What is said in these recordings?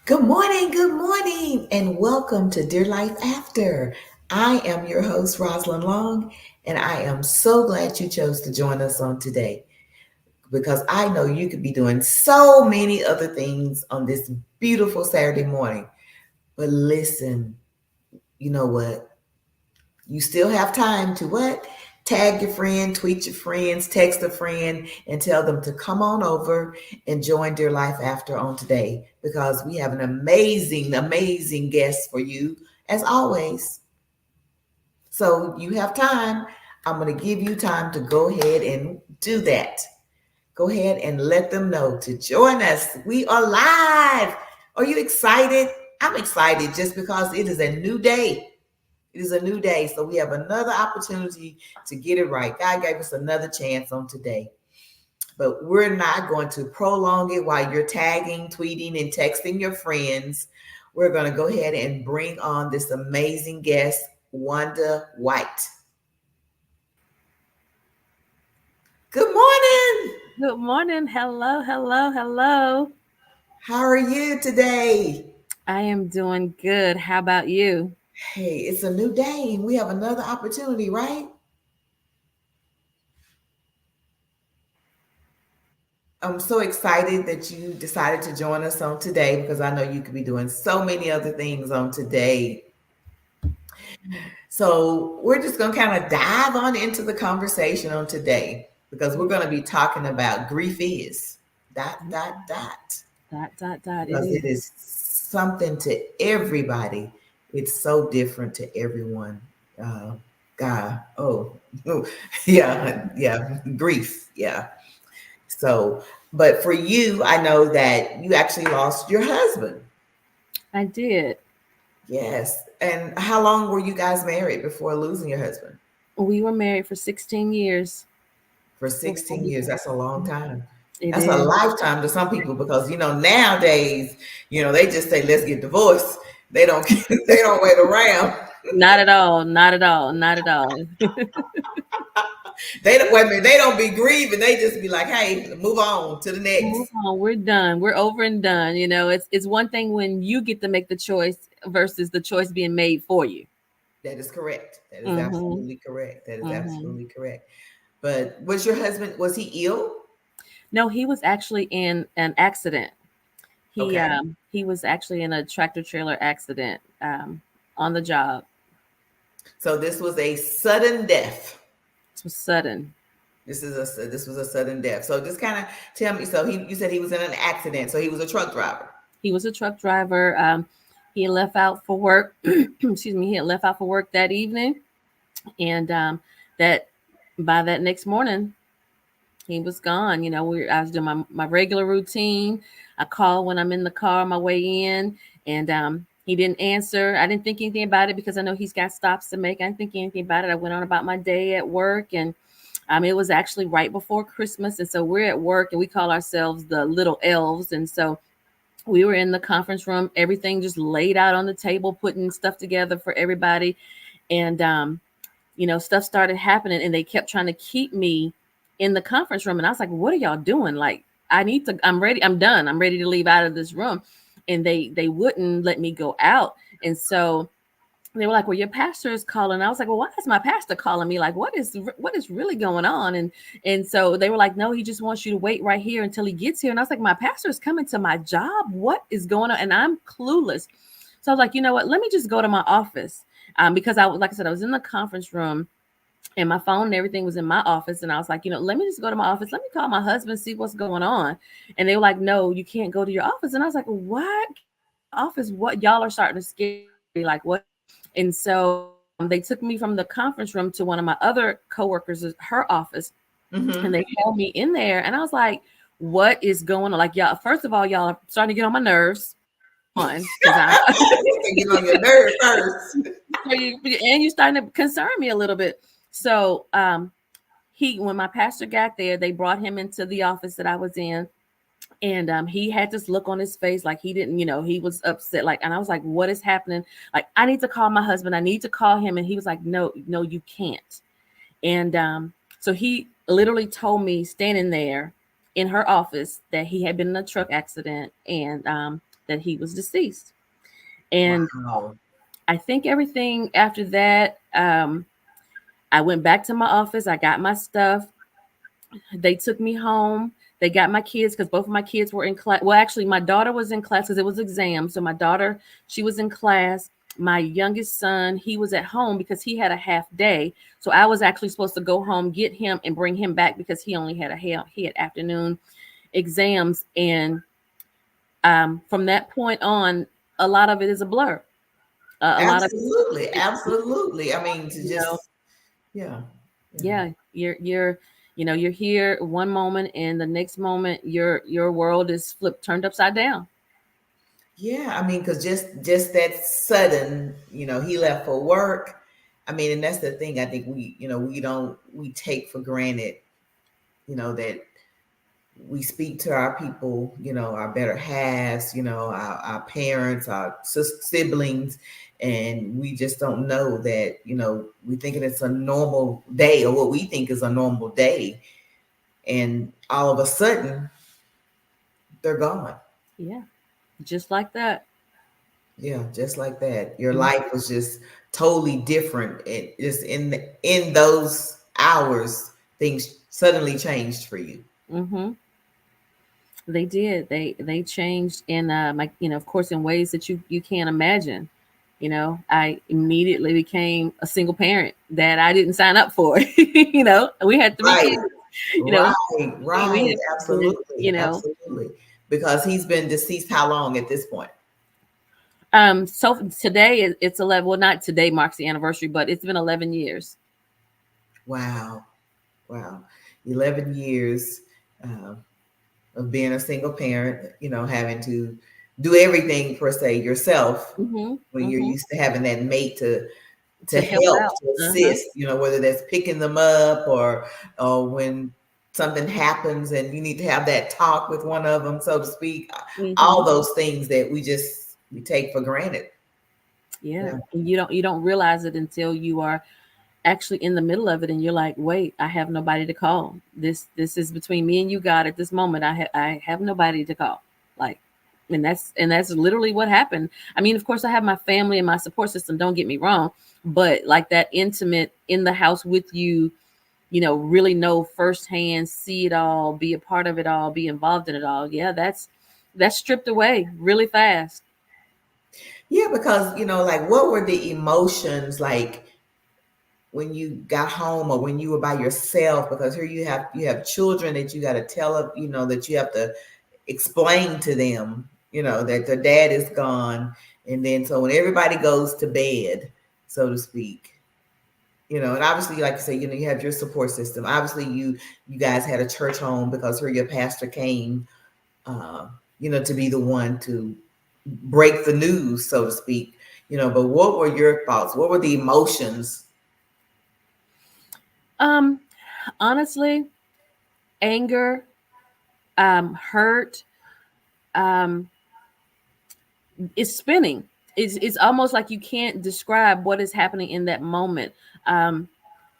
good morning, and welcome to Dear Life After. I am your host, Roslyn Long, and I am so glad you chose to join us on today because I know you could be doing so many other things on this beautiful Saturday morning. But listen, you know what? You still have time to what? Tag your friend, tweet your friends, text a friend, and tell them to come on over and join Dear Life After on today because we have an amazing, amazing guest for you as always. So you have time. I'm going to give you time to go ahead and do that. Go ahead and let them know to join us. We are live. Are you excited? I'm excited just because it is a new day. It is a new day, so we have another opportunity to get it right. God gave us another chance on today, but we're not going to prolong it while you're tagging, tweeting, and texting your friends. We're going to go ahead and bring on this amazing guest, Wanda White. Good morning. Good morning. Hello, hello, hello. How are you today? I am doing good. How about you? Hey, it's a new day and we have another opportunity, right? I'm so excited that you decided to join us on today because I know you could be doing so many other things on today. So, we're just going to kind of dive on into the conversation on today because we're going to be talking about grief is dot Dot. It because it is. is something to everybody. It's so different to everyone. Uh, God, oh, yeah, grief, yeah. So, but for you, I know that you actually lost your husband. I did. Yes. And how long were you guys married before losing your husband? We were married for 16 years. For Before 16 he years. That's a long passed. time. It That's a is. lifetime to some people because nowadays, they just say let's get divorced. They don't they don't wait around. Not at all. Not at all. Not at all. They don't wait a minute, they don't be grieving. They just be like, hey, move on to the Move next. on. We're done. We're over and done. It's one thing when you get to make the choice versus the choice being made for you. That is correct. That is Mm-hmm. absolutely correct. That is Mm-hmm. absolutely correct. But was your husband, was he ill? No, he was actually in an accident. Okay. He was actually in a tractor trailer accident on the job. So this was a sudden death. It was sudden. This was a sudden death. So just kind of tell me. So you said he was in an accident. So he was a truck driver. He was a truck driver. He had left out for work. Excuse me. He had left out for work that evening, and that by that next morning, he was gone. I was doing my regular routine. I call when I'm in the car on my way in, and he didn't answer. I didn't think anything about it because I know he's got stops to make. I didn't think anything about it. I went on about my day at work, and it was actually right before Christmas, and so we're at work, and we call ourselves the Little Elves, and so we were in the conference room, everything just laid out on the table, putting stuff together for everybody, and stuff started happening, and they kept trying to keep me in the conference room, and I was like, "What are y'all doing? Like, I need to. I'm ready. I'm done. I'm ready to leave out of this room," and they wouldn't let me go out, and so they were like, "Well, your pastor is calling." I was like, "Well, why is my pastor calling me? Like, what is really going on?" And so they were like, "No, he just wants you to wait right here until he gets here." And I was like, "My pastor is coming to my job. What is going on?" And I'm clueless. So I was like, "You know what? Let me just go to my office." Because like I said, I was in the conference room and my phone and everything was in my office. And I was like, let me just go to my office. Let me call my husband, see what's going on. And they were like, "No, you can't go to your office." And I was like, "What? Office? What? Y'all are starting to scare me. Like, what?" And so they took me from the conference room to one of my other coworkers, her office, and Mm-hmm. they held me in there. And I was like, "What is going on?" Like, y'all, first of all, y'all are starting to get on my nerves. One, because I Get on your nerve first. and you starting to concern me a little bit. So when my pastor got there, they brought him into the office that I was in, and he had this look on his face like he didn't, he was upset. Like, and I was like, "What is happening?" Like, "I need to call my husband. I need to call him." And he was like, "No, no, you can't." And so he literally told me standing there in her office that he had been in a truck accident, and that he was deceased. And Wow. I think everything after that, I went back to my office. I got my stuff. They took me home. They got my kids because both of my kids were in class. Well, actually, my daughter was in class because it was exam. So my daughter, she was in class. My youngest son, he was at home because he had a half day. So I was actually supposed to go home, get him, and bring him back because he only had he had afternoon exams. And from that point on, a lot of it is a blur. A lot of Absolutely. it, Absolutely. I mean, to you know, just, yeah. Yeah. yeah, you're here one moment, and the next moment your world is flipped, turned upside down. Yeah, I mean, because just that sudden, he left for work. I mean, and that's the thing. I think we take for granted, that we speak to our people, our better halves, our parents, our siblings, and we just don't know that, we thinking it's a normal day or what we think is a normal day, and all of a sudden they're gone. Yeah, just like that. Yeah, just like that. Your Mm-hmm. life was just totally different. It just in those hours, things suddenly changed for you. Mm-hmm. They did. They changed in like of course, in ways that you can't imagine. I immediately became a single parent that I didn't sign up for. We had three Right, kids. You know, right, we right. had, Absolutely, absolutely. Because he's been deceased how long at this point? So today it's 11. Well, not today marks the anniversary, but it's been 11 years. Wow, wow. 11 years uh, of being a single parent, having to do everything per se yourself Mm-hmm. when you're Mm-hmm. used to having that mate to To help help, out. to Uh-huh. assist, whether that's picking them up or when something happens and you need to have that talk with one of them, so to speak. All Mm-hmm. those things that we take for granted. Yeah. Yeah. And you don't realize it until you are actually in the middle of it, and you're like, wait, I have nobody to call. This is between me and you, God. At this moment, I have nobody to call. Like, and that's literally what happened. I mean, of course, I have my family and my support system. Don't get me wrong, but like that intimate in the house with you, really know firsthand, see it all, be a part of it all, be involved in it all. Yeah, that's stripped away really fast. Yeah, because like, what were the emotions like when you got home or when you were by yourself? Because here you have children that you got to tell them, that you have to explain to them, that their dad is gone. And then so when everybody goes to bed, so to speak, and obviously, like you say, you have your support system. Obviously, you guys had a church home because here your pastor came, to be the one to break the news, so to speak. But what were your thoughts? What were the emotions? Um, Honestly, anger, hurt, um, is spinning. It's almost like you can't describe what is happening in that moment. Um,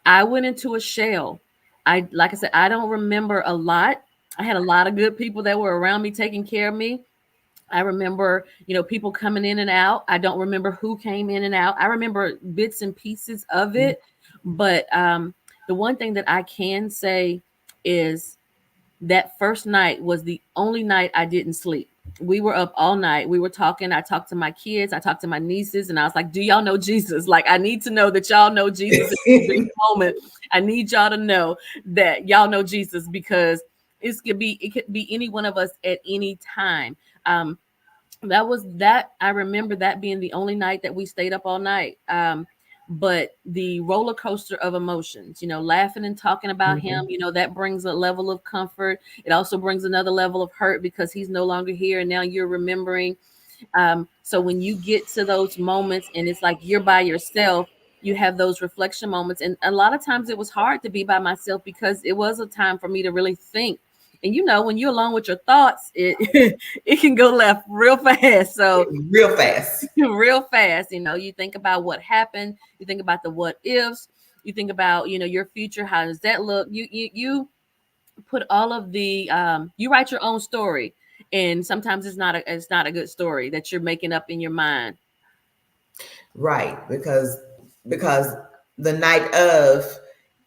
I went into a shell. Like I said, I don't remember a lot. I had a lot of good people that were around me taking care of me. I remember, people coming in and out. I don't remember who came in and out. I remember bits and pieces of it. But the one thing that I can say is that first night was the only night I didn't sleep. We were up all night. We were talking. I talked to my kids. I talked to my nieces, and I was like, "Do y'all know Jesus? Like, I need to know that y'all know Jesus in this big moment. I need y'all to know that y'all know Jesus because it could be any one of us at any time." That I remember that being the only night that we stayed up all night. But the roller coaster of emotions, laughing and talking about him, Mhm. that brings a level of comfort. It also brings another level of hurt because he's no longer here, and now you're remembering. So when you get to those moments and it's like you're by yourself, you have those reflection moments. And a lot of times it was hard to be by myself because it was a time for me to really think. And when you're alone with your thoughts, it it can go left real fast. So Real fast. real fast, you think about what happened, you think about the what ifs, you think about, your future, how does that look? You put all of the you write your own story, and sometimes it's not a good story that you're making up in your mind. Right, because the night of,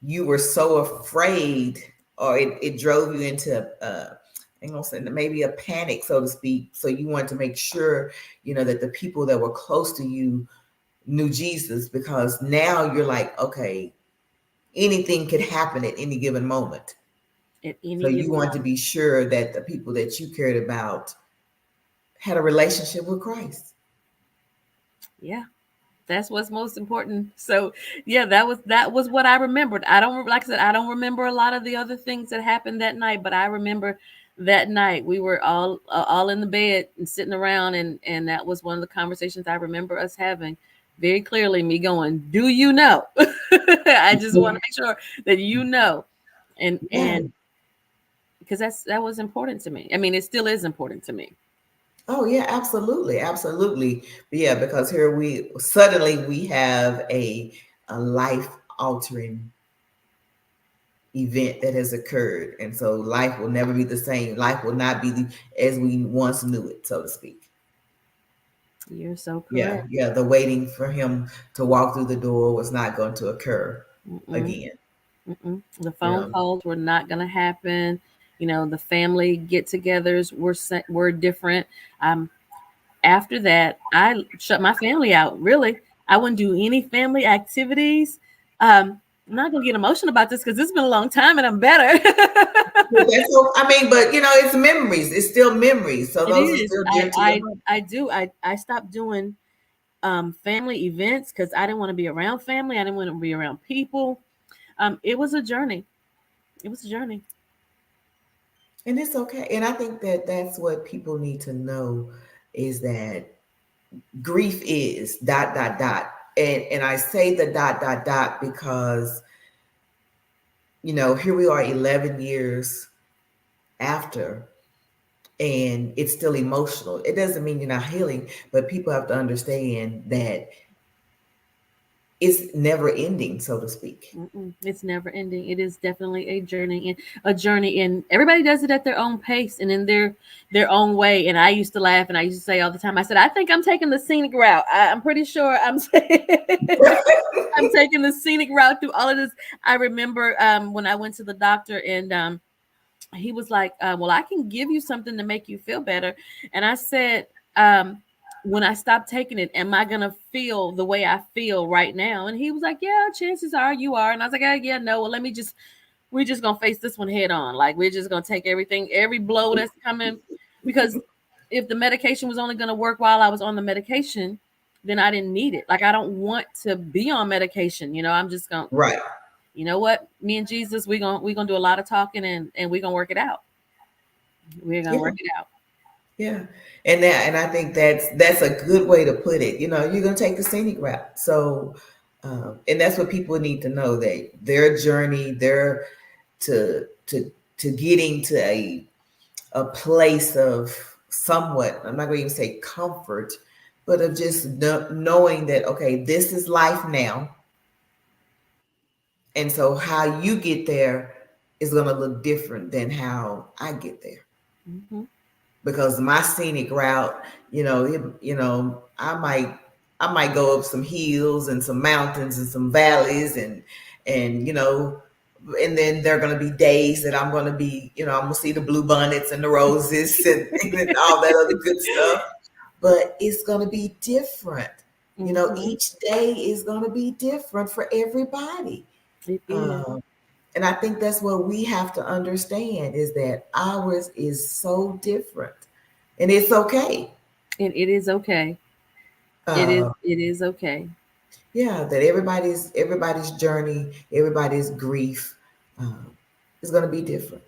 you were so afraid, or it drove you into I'm gonna say maybe a panic, so to speak. So you wanted to make sure, that the people that were close to you knew Jesus, because now you're like, okay, anything could happen at any given moment. At So any you given want to moment. be sure that the people that you cared about had a relationship with Christ. Yeah, that's what's most important. So yeah, that was what I remembered. I don't, like I said, I don't remember a lot of the other things that happened that night, but I remember that night we were all in the bed and sitting around, and that was one of the conversations I remember us having very clearly. Me going, "Do you know?" I just want to make sure that you know, Yeah. and because that was important to me. I mean, it still is important to me. Oh yeah, absolutely, absolutely. But yeah, because here we suddenly we have a life altering event that has occurred, and so life will never be the same. Life will not be as we once knew it, so to speak. You're so Yeah, correct. yeah. The waiting for him to walk through the door was not going to occur Mm-mm. again. The You phone know. calls were not going to happen. The family get-togethers were different. Um, After that, I shut my family out. Really, I wouldn't do any family activities. I'm not gonna get emotional about this because it's been a long time and I'm better. But that's so, I mean, but it's memories. It's still memories. So It those are is. still dear I to your I heart. I do. I stopped doing family events because I didn't want to be around family. I didn't want to be around people. It was a journey. It was a journey. And it's okay. And I think that that's what people need to know, is that grief is dot dot dot. And I say the dot dot dot because here we are 11 years after, and it's still emotional. It doesn't mean you're not healing, but people have to understand that it's never ending, so to speak. Mm-mm. It's never ending. It is definitely a journey, and everybody does it at their own pace and in their own way. And I used to laugh, and I used to say all the time, I said, I think I'm taking the scenic route. I'm pretty sure I'm taking the scenic route through all of this. I remember when I went to the doctor, and he was like, well, I can give you something to make you feel better. And I said, when I stop taking it, am I gonna feel the way I feel right now? And he was like, yeah, chances are you are. And I was like, yeah, no, well, we're just gonna face this one head on. Like, we're just gonna take every blow that's coming, because if the medication was only gonna work while I was on the medication, then I didn't need it. Like, I don't want to be on medication. I'm just gonna, Right. you know what, me and Jesus, we're gonna do a lot of talking, and we're gonna work it out. We're gonna Yeah. work it out. Yeah. And I think that's a good way to put it. You're gonna take the scenic route. So and that's what people need to know, that their journey, their to getting to a place of somewhat, I'm not going to even say comfort, but of just knowing that, okay, this is life now. And so how you get there is going to look different than how I get there. Hmm. Because my scenic route, I might go up some hills and some mountains and some valleys, and and then there are going to be days that I'm going to be, I'm going to see the blue bonnets and the roses and all that other good stuff. But it's going to be different. Hmm. Each day is going to be different for everybody. It is. Um, and I think that's what we have to understand, is that ours is so different. And it's okay. It is okay. It is. Uh, It is okay. yeah, that everybody's journey, everybody's grief um, is going to be different.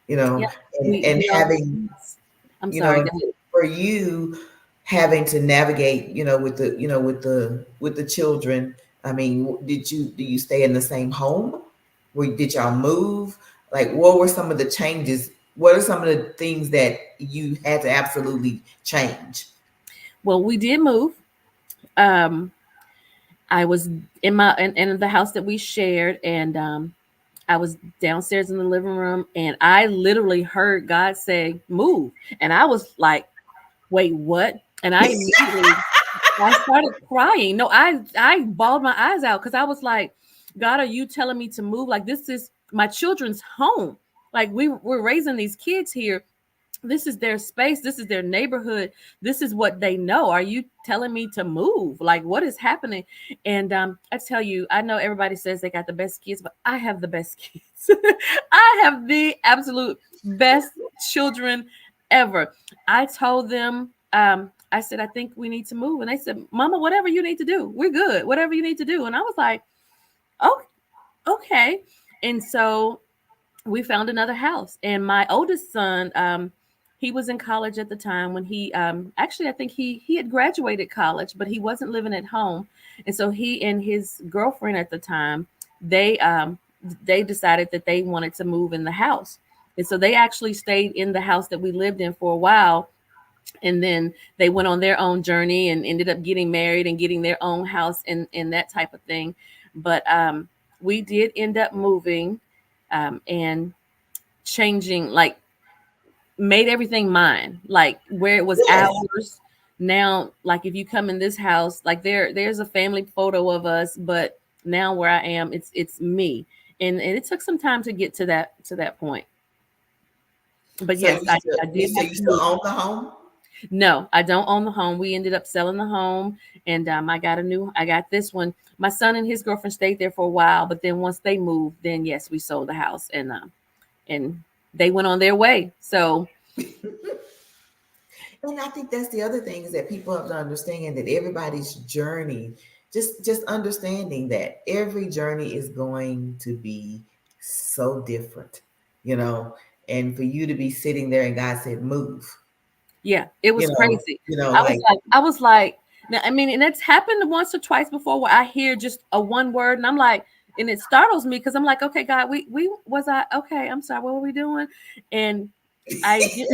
You Yeah. know, and, We and we all. having, I'm you sorry. know, Go ahead. for you having to navigate, with the children. I mean, do you stay in the same home? Did y'all move? Like, what were some of the changes? What are some of the things that you had to absolutely change? Well, we did move. Um, I was in the house that we shared, and I was downstairs in the living room and I literally heard God say, move. And I was like, wait, what? And I started crying. No, I bawled my eyes out because I was like, God, are you telling me to move? Like this is my children's home. Like we're raising these kids here. This is their space. This is their neighborhood. This is what they know. Are you telling me to move? Like what is happening? And I tell you, I know everybody says they got the best kids, but I have the best kids. I have the absolute best children ever. I told them, I said, I think we need to move. And they said, Mama, whatever you need to do, we're good. Whatever you need to do. And I was like, oh, okay. And so we found another house. And my oldest son, he was in college at the time when he actually I think he had graduated college, but he wasn't living at home. And so he and his girlfriend at the time, they they decided that they wanted to move in the house. And so they actually stayed in the house that we lived in for a while, and then they went on their own journey and ended up getting married and getting their own house and that type of thing. But we did end up moving, and changing, like made everything mine, like where it was Yes. ours. Now, like if you come in this house, like there's a family photo of us, but now where I am, it's me. And it took some time to get to that point. But So yes, I you did still have you to still move. own the home? No, I don't own the home. We ended up selling the home, and I got this one. My son and his girlfriend stayed there for a while, but then once they moved, then yes, we sold the house, and they went on their way. So And I think that's the other thing is that people have to understand that everybody's journey, just understanding that every journey is going to be so different, you know. And for you to be sitting there and God said, move, yeah, it was crazy. like I was like, now, I mean, and it's happened once or twice before where I hear just a one word and I'm like, and it startles me because I'm like, okay, God, we was I okay? I'm sorry, what were we doing? And I get,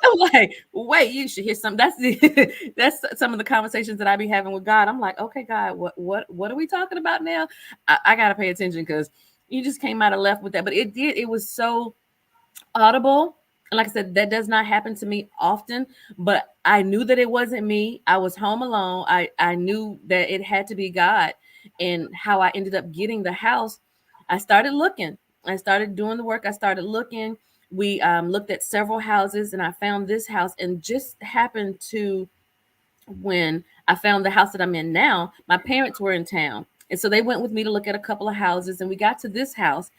I'm like, wait, you should hear something. That's the that's some of the conversations that I be having with God. I'm like, okay, God, what are we talking about now? I gotta pay attention because you just came out of left with that. But it was so audible. And like I said, that does not happen to me often, but I knew that it wasn't me. I was home alone. I knew that it had to be God. And how I ended up getting the house, I started looking. I started doing the work. I started looking. We looked at several houses and I found this house and just happened to when I found the house that I'm in now, my parents were in town. And so they went with me to look at a couple of houses. And we got to this house.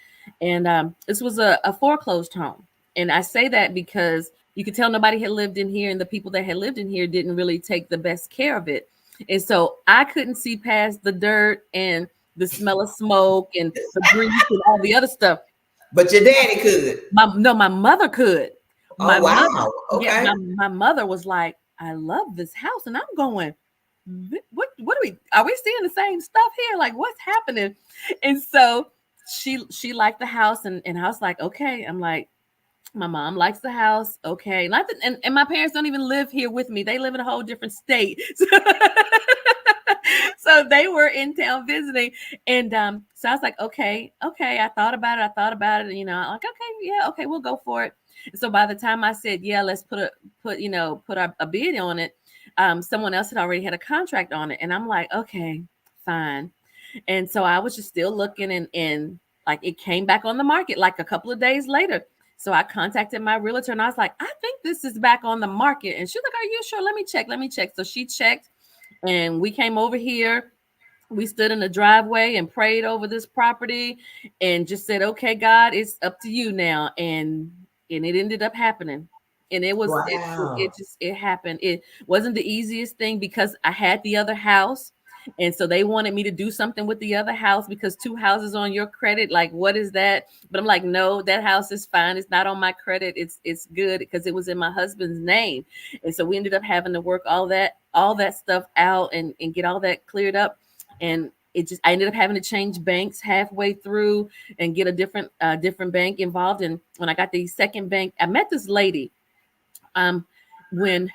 And this was a foreclosed home. And I say that because you could tell nobody had lived in here. And the people that had lived in here didn't really take the best care of it. And so I couldn't see past the dirt and the smell of smoke and the grease and all the other stuff. but your daddy could. My mother could. Oh My mother, wow. yeah, Okay. my mother was like, I love this house. And I'm going, what are we seeing the same stuff here? Like what's happening? And so she liked the house and I was like, okay. I'm like, my mom likes the house. Okay. Not that, and my parents don't even live here with me. They live in a whole different state. So they were in town visiting. And so I was like, okay. I thought about it. And, I'm like, okay, yeah, okay, we'll go for it. And so by the time I said, yeah, let's put a bid on it, someone else had already had a contract on it. And I'm like, okay, fine. And so I was just still looking and like it came back on the market like a couple of days later. So I contacted my realtor and I was like, I think this is back on the market. And she's like, are you sure? Let me check. Let me check. So she checked and we came over here. We stood in the driveway and prayed over this property and just said, okay, God, it's up to you now. And it ended up happening. And Wow. it happened. It wasn't the easiest thing because I had the other house. And so they wanted me to do something with the other house because two houses on your credit, like what is that? But I'm like, no, that house is fine. It's not on my credit. It's good because it was in my husband's name. And so we ended up having to work all that stuff out and get all that cleared up. And I ended up having to change banks halfway through and get a different bank involved. And when I got the second bank, I met this lady. Um, when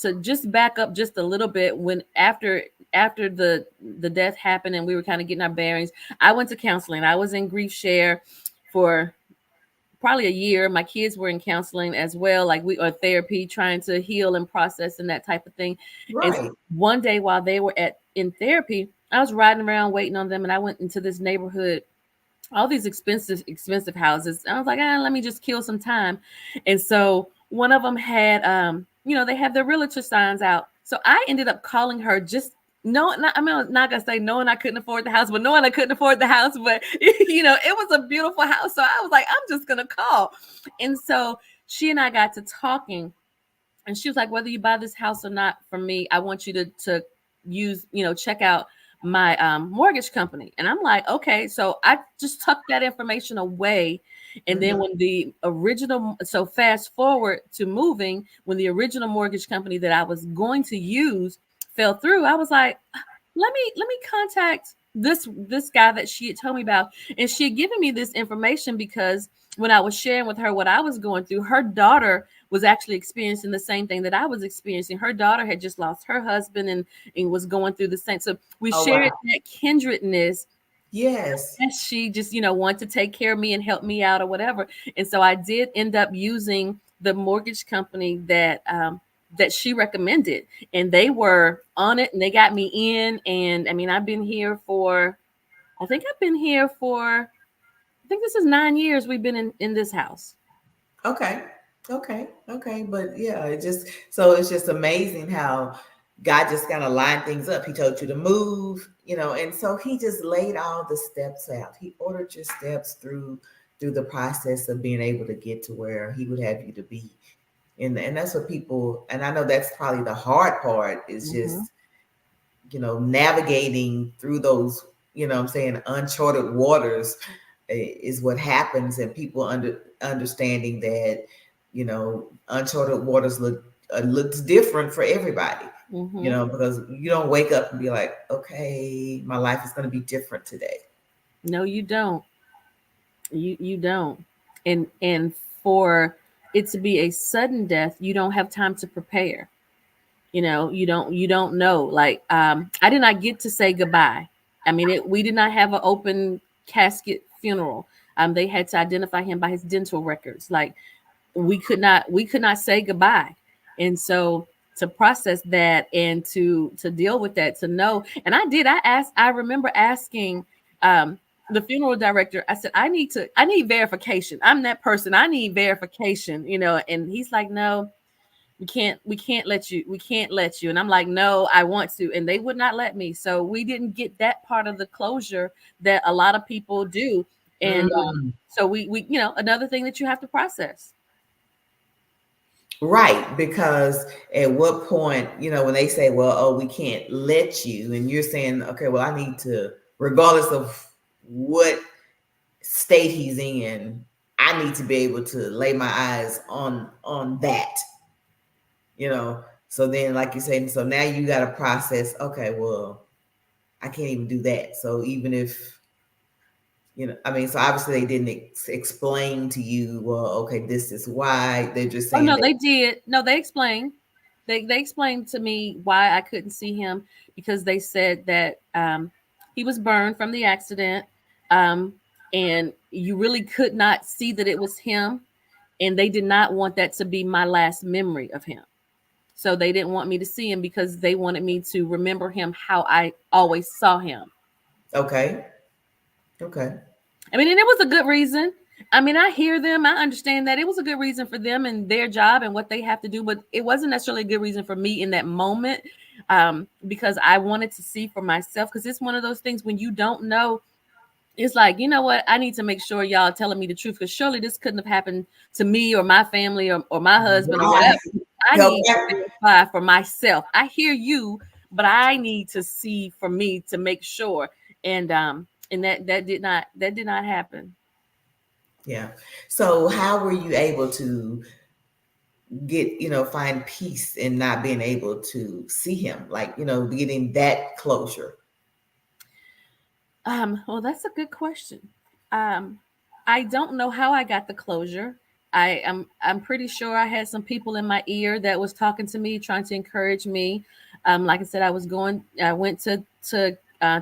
to just back up just a little bit, when after the death happened and we were kind of getting our bearings, I went to counseling. I was in grief share for probably a year. My kids were in counseling as well, like we are therapy, trying to heal and process and that type of thing. And Right. one day while they were at in therapy, I was riding around waiting on them, and I went into this neighborhood, all these expensive houses. I was like, let me just kill some time. And so one of them had they have their realtor signs out. So I ended up calling her, just no, not, I mean, I'm not gonna say knowing I couldn't afford the house, but knowing I couldn't afford the house. But it was a beautiful house. So I was like, I'm just gonna call. And so she and I got to talking, and she was like, whether you buy this house or not from me, I want you to use, check out my mortgage company. And I'm like, okay. So I just tucked that information away. And then Mhm. when the original, so fast forward to moving, when the original mortgage company that I was going to use fell through, I was like, let me contact this guy that she had told me about. And she had given me this information because when I was sharing with her what I was going through, her daughter was actually experiencing the same thing that I was experiencing. Her daughter had just lost her husband, and was going through the same. So we Oh wow. shared that kindredness. Yes. And she just, wanted to take care of me and help me out or whatever. And so I did end up using the mortgage company that she recommended, and they were on it, and they got me in. And I mean, I've been here for, I think this is 9 years we've been in this house. Okay. Okay. Okay. But yeah, it's just amazing how God just kind of lined things up. He told you to move, and so he just laid all the steps out. He ordered your steps through the process of being able to get to where he would have you to be. And that's what people, and I know that's probably the hard part, is Mm-hmm. just, navigating through those, I'm saying, uncharted waters, is what happens. And people understanding that, uncharted waters looks different for everybody, Mm-hmm. because you don't wake up and be like, okay, my life is going to be different today. No, you don't. You don't. And for it to be a sudden death, you don't have time to prepare. You don't know. Like, I did not get to say goodbye. I mean, we did not have an open casket funeral. They had to identify him by his dental records. Like, we could not say goodbye. And so to process that and to deal with that, to know. And I remember asking the funeral director, I said, I need verification. I'm that person, I need verification. And he's like, no, we can't let you. And I'm like, no, I want to. And they would not let me. So we didn't get that part of the closure that a lot of people do. And Mm. so we another thing that you have to process. Right, because at what point, when they say, well, oh, we can't let you, and you're saying, okay, well, I need to, regardless of what state he's in, I need to be able to lay my eyes on that, So then, like you said, so now you got to process, okay, well, I can't even do that. So even if, I mean, so obviously they didn't explain to you, well, okay, this is why. They're just Oh saying no, that. they did. No, they explained. They explained to me why I couldn't see him, because they said that he was burned from the accident, um, and you really could not see that it was him, and they did not want that to be my last memory of him. So they didn't want me to see him because they wanted me to remember him how I always saw him. Okay. Okay. I mean, and it was a good reason. I mean, I hear them. I understand that it was a good reason for them and their job and what they have to do, but it wasn't necessarily a good reason for me in that moment, because I wanted to see for myself. Because it's one of those things when you don't know, it's like, you know what? I need to make sure y'all are telling me the truth, because surely this couldn't have happened to me or my family or my husband or Right. whatever. I need to Okay. verify for myself. I hear you, but I need to see for me to make sure. And that did not happen. Yeah. So how were you able to get, find peace in not being able to see him? Like, getting that closure. Well, that's a good question. Um, I don't know how I got the closure. I'm pretty sure I had some people in my ear that was talking to me, trying to encourage me. Like I said, I went to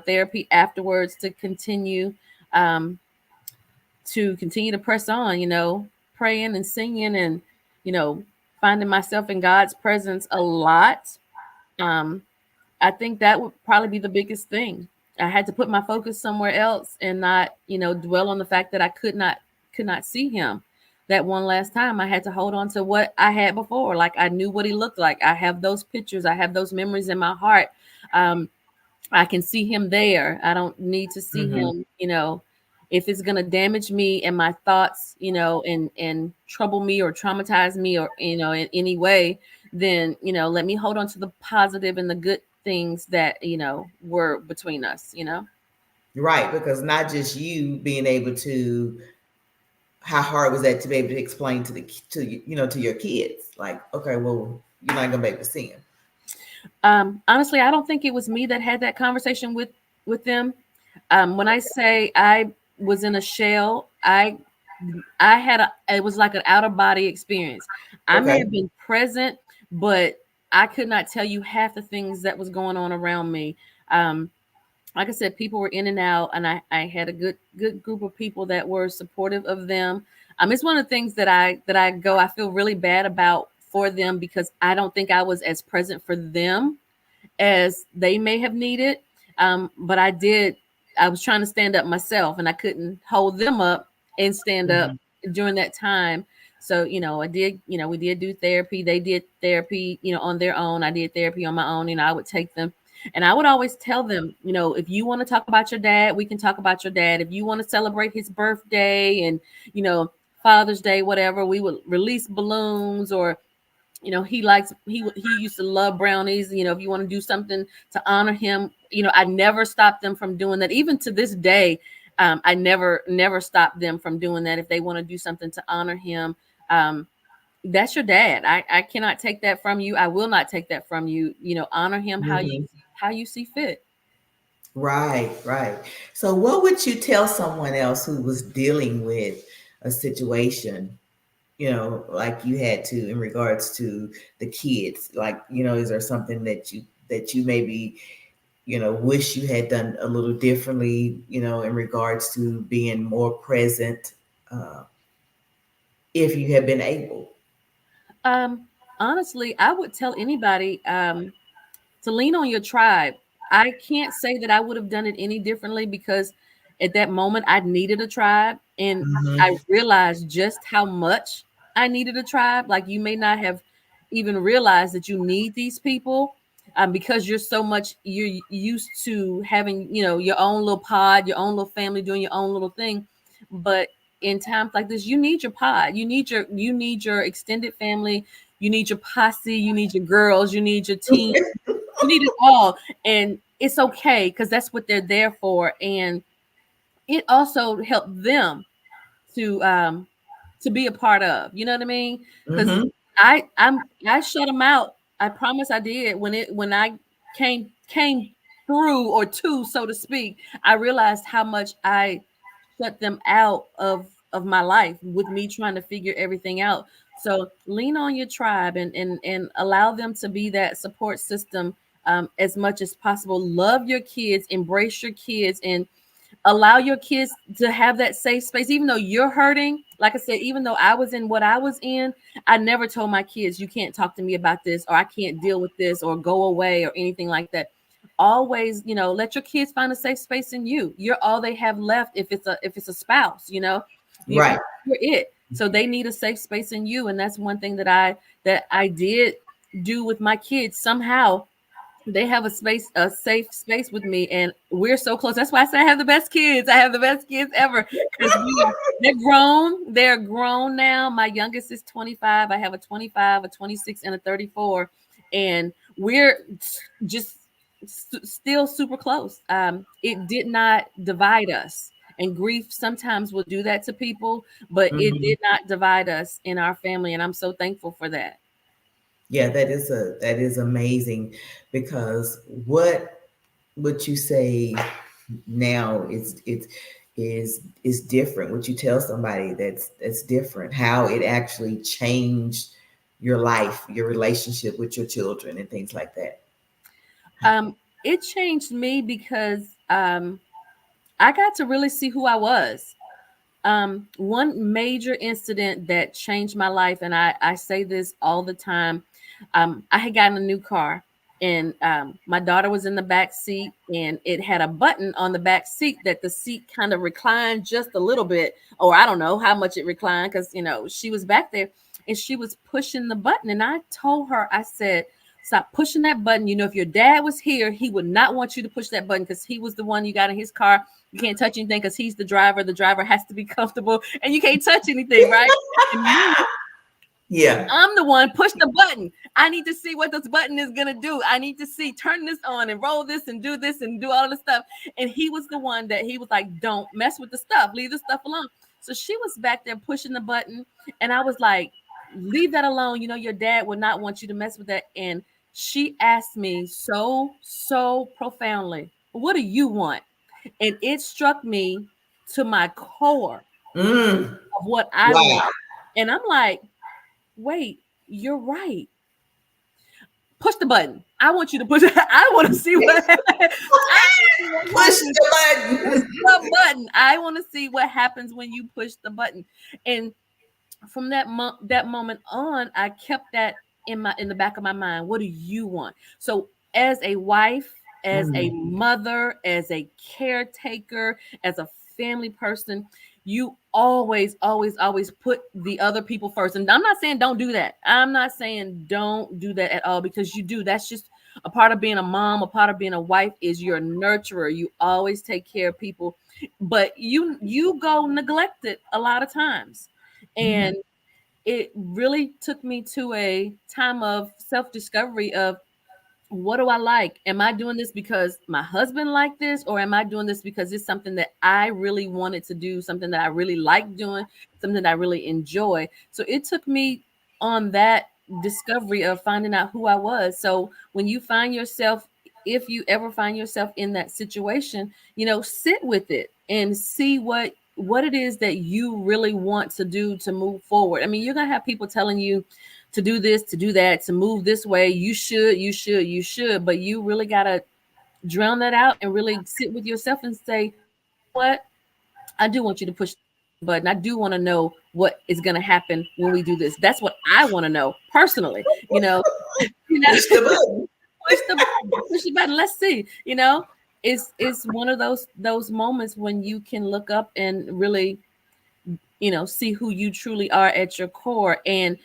therapy afterwards um, to continue to press on. Praying and singing, and you know, finding myself in God's presence a lot. Um, I think that would probably be the biggest thing. I had to put my focus somewhere else and not, dwell on the fact that I could not see him. That one last time I had to hold on to what I had before. Like I knew what he looked like. I have those pictures. I have those memories in my heart. Um, I can see him there. I don't need to see Mm-hmm. him, if it's going to damage me and my thoughts, and trouble me or traumatize me or, in any way, then, let me hold on to the positive and the good things that, were between us. Right, because not just you being able to, how hard was that to be able to explain to to your kids, like, okay, well, you're not gonna be able to see him. Honestly, I don't think it was me that had that conversation with them. When I say I was in a shell, I had it was like an out of body experience. I may Okay. have been present, but I could not tell you half the things that was going on around me. Um, like I said, people were in and out, and I had a good group of people that were supportive of them. It's one of the things I feel really bad about for them because I don't think I was as present for them as they may have needed. But I was trying to stand up myself and I couldn't hold them up and stand up Mhm. during that time. So, we did do therapy. They did therapy, on their own. I did therapy on my own. I would take them and I would always tell them, if you want to talk about your dad, we can talk about your dad. If you want to celebrate his birthday and, Father's Day, whatever, we would release balloons or he used to love brownies. If you want to do something to honor him, I never stopped them from doing that. Even to this day, I never stopped them from doing that. If they want to do something to honor him, um, that's your dad. I cannot take that from you. I will not take that from you. Honor him Mhm. how you see fit. Right, right. So, what would you tell someone else who was dealing with a situation, like you had to in regards to the kids? Like, is there something that you maybe, wish you had done a little differently, in regards to being more present, uh, if you had been able? Um, Honestly, I would tell anybody. To lean on your tribe. I can't say that I would have done it any differently because at that moment I needed a tribe and I Hmm. realized just how much I needed a tribe. Like you may not have even realized that you need these people because you're used to having, your own little pod, your own little family doing your own little thing. But in times like this, you need your pod. You need your extended family. You need your posse. You need your girls. You need your team. You need it all. And it's okay because that's what they're there for. And it also helped them to um to be a part of. You know what I mean? Because Hmm. I shut them out. I promise I did when I came through or to, so to speak. I realized how much I shut them out of my life with me trying to figure everything out. So lean on your tribe and allow them to be that support system as much as possible. Love your kids, embrace your kids, and allow your kids to have that safe space even though you're hurting. Like I said, even though I was in what I was in, I never told my kids you can't talk to me about this or I can't deal with this or go away or anything like that. Always, let your kids find a safe space in you. You're all they have left. If it's a spouse, Right. you're it. So they need a safe space in you, and that's one thing that I did do with my kids. Somehow they have a safe space with me, and we're so close. That's why I say I have the best kids. I have the best kids ever because they're grown. They're grown now. My youngest is 25. I have a 25, a 26, and a 34, and we're just still super close. It did not divide us. And grief sometimes will do that to people, but it Hmm. did not divide us in our family, and I'm so thankful for that. Yeah, that is amazing, because what you say now is is different. What you tell somebody that's different, how it actually changed your life, your relationship with your children, and things like that. It changed me because I got to really see who I was. One major incident that changed my life, and I say this all the time. I had gotten a new car, and my daughter was in the back seat, and it had a button on the back seat that the seat kind of reclined just a little bit, or I don't know how much it reclined because she was back there, and she was pushing the button, and I told her, I said, stop pushing that button. If your dad was here, he would not want you to push that button because he was the one you got in his car. You can't touch anything because he's the driver. The driver has to be comfortable, and you can't touch anything, right? And me, Yeah. I'm the one, push the button. I need to see what this button is gonna do. I need to see, turn this on and roll this and do all of this stuff. And he was the one that he was like, don't mess with the stuff, leave the stuff alone. So she was back there pushing the button, and I was like, leave that alone. Your dad would not want you to mess with that. And she asked me so profoundly, what do you want? And it struck me to my core Mm. of what I want. Wow. And I'm like, wait, you're right. Push the button. I want you to push it. I want to see what I want to see what Push happens. the Push button. the button. I want to see what happens when you push the button. And from that moment on, I kept that in the back of my mind. What do you want? So as a wife, as a Mm. mother, as a caretaker, as a family person, you always put the other people first. And I'm not saying don't do that. I'm not saying don't do that at all, because you do. That's just a part of being a mom, a part of being a wife, is you're a nurturer. You always take care of people, but you go neglected a lot of times. Mm. And it really took me to a time of self-discovery of, what do I like? Am I doing this because my husband liked this, or am I doing this because it's something that I really wanted to do, something that I really like doing, something that I really enjoy? So it took me on that discovery of finding out who I was. So when you find yourself, if you ever find yourself in that situation, sit with it and see what it is that you really want to do to move forward. I mean, you're gonna have people telling you to do this, to do that, to move this way. You should, but you really got to drown that out and really sit with yourself and say, you know what? I do want you to push the button. I do want to know what is going to happen when we do this. That's what I want to know personally. You know, Push the button. push the button. Let's see. It's one of those moments when you can look up and really, see who you truly are at your core. And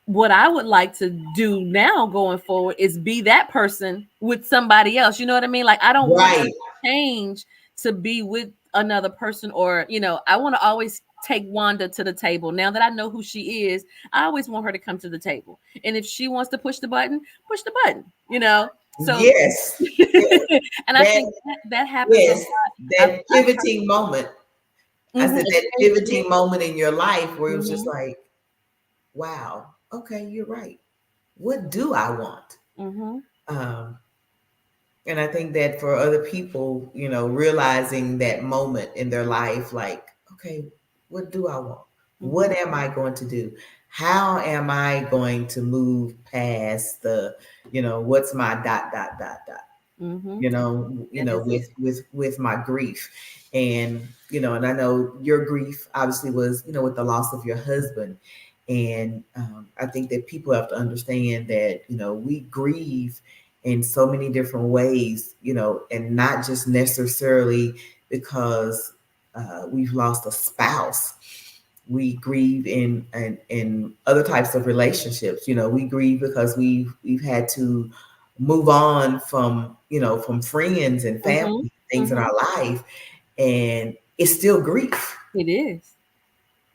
what I would like to do now going forward is be that person with somebody else. You know what I mean? Like, I don't want to Right. change to be with another person, or, I want to always take Wanda to the table. Now that I know who she is, I always want her to come to the table. And if she wants to push the button. So, Yes. Yes. and I That think that happens a yes. lot. That pivoting moment. I said It's that very clear. pivoting moment in your life where it was just Hmm. like, wow, okay, you're right. What do I want? Hmm. Um, and I think that for other people, realizing that moment in their life, like, okay, what do I want? What Hmm. am I going to do? How am I going to move past what's my dot, Hmm. That is it. with my grief. And and I know your grief obviously was with the loss of your husband. And I think that people have to understand that we grieve in so many different ways, and not just necessarily because we've lost a spouse. We grieve in other types of relationships. We grieve because we've had to move on from friends and Hmm. family, things in Hmm. our life, and it's still grief. It is.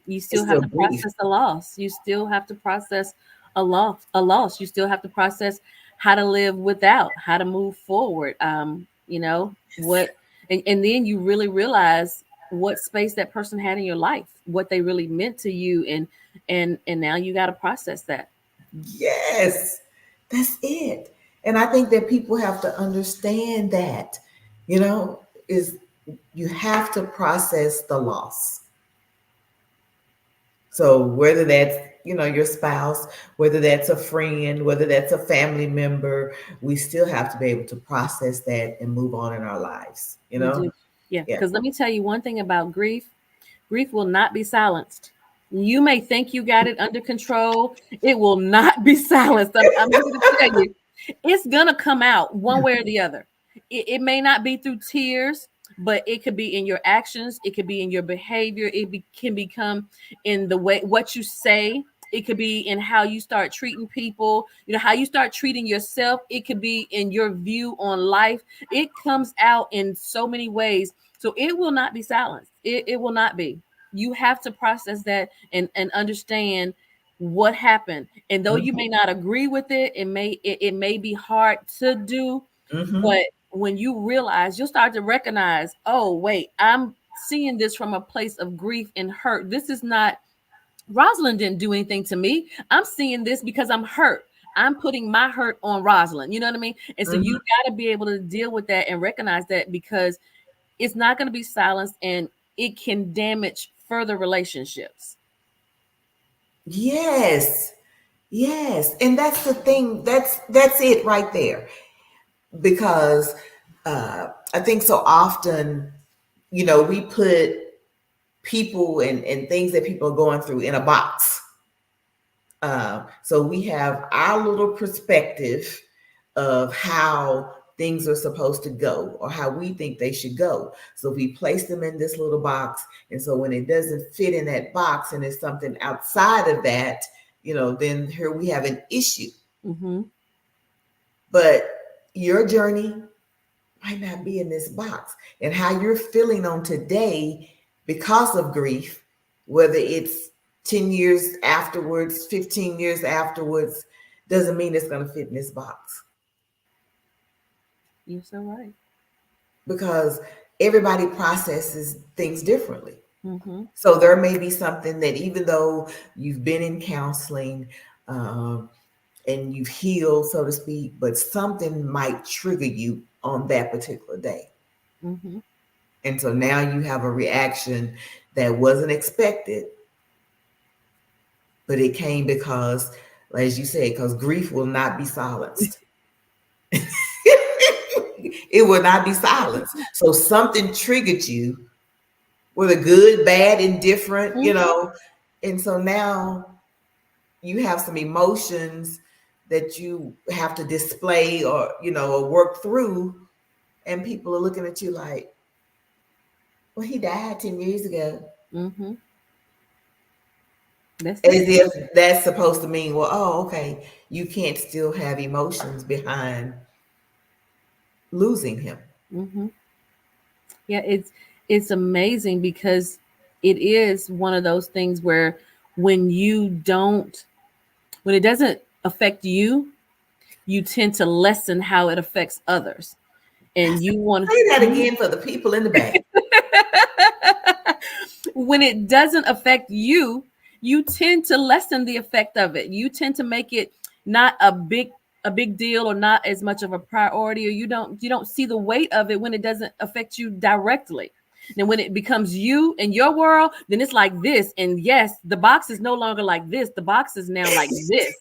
You It's still have still to grief. process a loss. You still have to process a loss. You still have to process how to live without, how to move forward. Yes. What, and then you really realize what space that person had in your life, what they really meant to you, and now you got to process that. Yes, that's it. And I think that people have to understand that, is you have to process the loss. So whether that's, your spouse, whether that's a friend, whether that's a family member, we still have to be able to process that and move on in our lives, We do. Yeah. Yeah. Because let me tell you one thing about grief. Grief will not be silenced. You may think you got it under control. It will not be silenced. I'm here to tell you, it's gonna come out one way or the other. It may not be through tears, but it could be in your actions. It could be in your behavior. Can become in the way what you say. It could be in how you start treating people. How you start treating yourself. It could be in your view on life. It comes out in so many ways. So it will not be silenced. It will not be. You have to process that and understand what happened. And though you may not agree with it, it may be hard to do, Mm-hmm. but when you realize, you'll start to recognize, oh wait, I'm seeing this from a place of grief and hurt. This is not, Rosalind didn't do anything to me. I'm seeing this because I'm hurt. I'm putting my hurt on Rosalind. You know what I mean? And so you Mm-hmm. got to be able to deal with that and recognize that, because it's not going to be silenced, and it can damage further relationships. Yes. Yes. And that's the thing. That's it right there. Because I think so often, we put people and things that people are going through in a box. So we have our little perspective of how things are supposed to go or how we think they should go. So we place them in this little box. And so when it doesn't fit in that box and it's something outside of that, then here we have an issue. Mm-hmm. But your journey might not be in this box. And how you're feeling on today because of grief, whether it's 10 years afterwards, 15 years afterwards, doesn't mean it's going to fit in this box. You're so right. Because everybody processes things differently. Mm-hmm. So there may be something that, even though you've been in counseling and you've healed, so to speak, but something might trigger you on that particular day. Mm-hmm. And so now you have a reaction that wasn't expected, but it came because, as you said, because grief will not be silenced. It will not be silenced. So something triggered you, whether good, bad, indifferent, Mm-hmm. And so now you have some emotions that you have to display or work through. And people are looking at you like, well, he died 10 years ago. Mm-hmm. That's As it. if that's supposed to mean, well, oh, okay, you can't still have emotions behind losing him. Mm-hmm. Yeah, it's amazing, because it is one of those things where when you don't when it doesn't affect you, you tend to lessen how it affects others. And you want Say that again for the people in the back. when it doesn't affect you, you tend to lessen the effect of it. You tend to make it not a big deal, or not as much of a priority, or you don't see the weight of it when it doesn't affect you directly. Then when it becomes you and your world, then it's like this. And yes, the box is no longer like this. The box is now like this.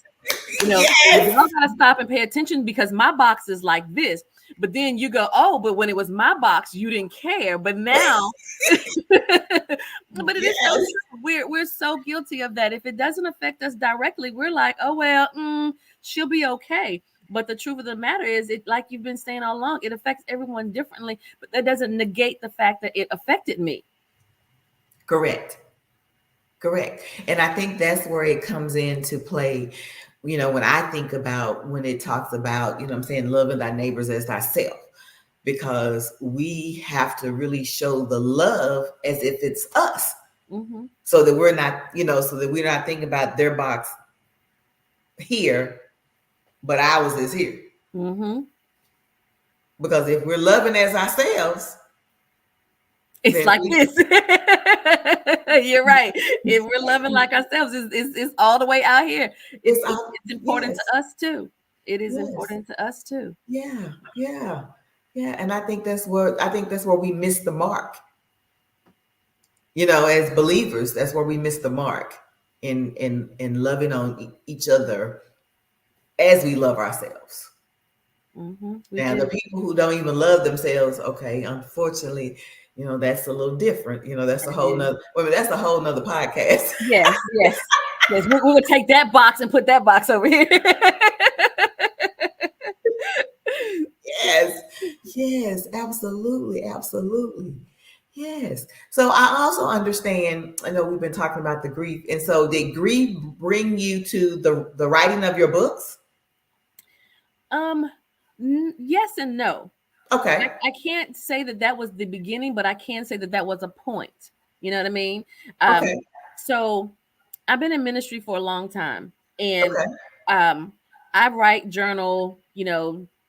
Yes. Y'all gotta stop and pay attention, because my box is like this. But then you go, oh, but when it was my box, you didn't care. But now, but it is so Yes. true. We're so guilty of that. If it doesn't affect us directly, we're like, oh well, she'll be okay. But the truth of the matter is, it, like you've been saying all along, it affects everyone differently. But that doesn't negate the fact that it affected me. Correct. Correct. And I think that's where it comes into play. When I think about when it talks about, I'm saying, loving thy neighbors as thyself, because we have to really show the love as if it's us, Mm-hmm. so that we're not, so that we're not thinking about their box here, but ours is here. Mm-hmm. Because if we're loving as ourselves, It's then like this. You're right. If we're loving like ourselves, it's all the way out here. It's, it's it's all, it's important yes, to us too. It is yes, important to us too. yeah, yeah. Yeah, and I think that's where we miss the mark. As believers, that's where we miss the mark in loving on each other as we love ourselves. We Now, the do. people who don't even love themselves, okay, unfortunately, that's a little different. That's a It whole is. nother. Well, that's a whole nother podcast. Yes, yes, yes. We would take that box and put that box over here. Yes, yes, absolutely, absolutely. Yes. So I also understand, I know we've been talking about the grief. And so did grief bring you to the writing of your books? um, yes and no. Okay. I can't say that that was the beginning, but I can say that that was a point. You know what I mean? Okay. Um, so I've been in ministry for a long time, and Okay. um, I write, journal,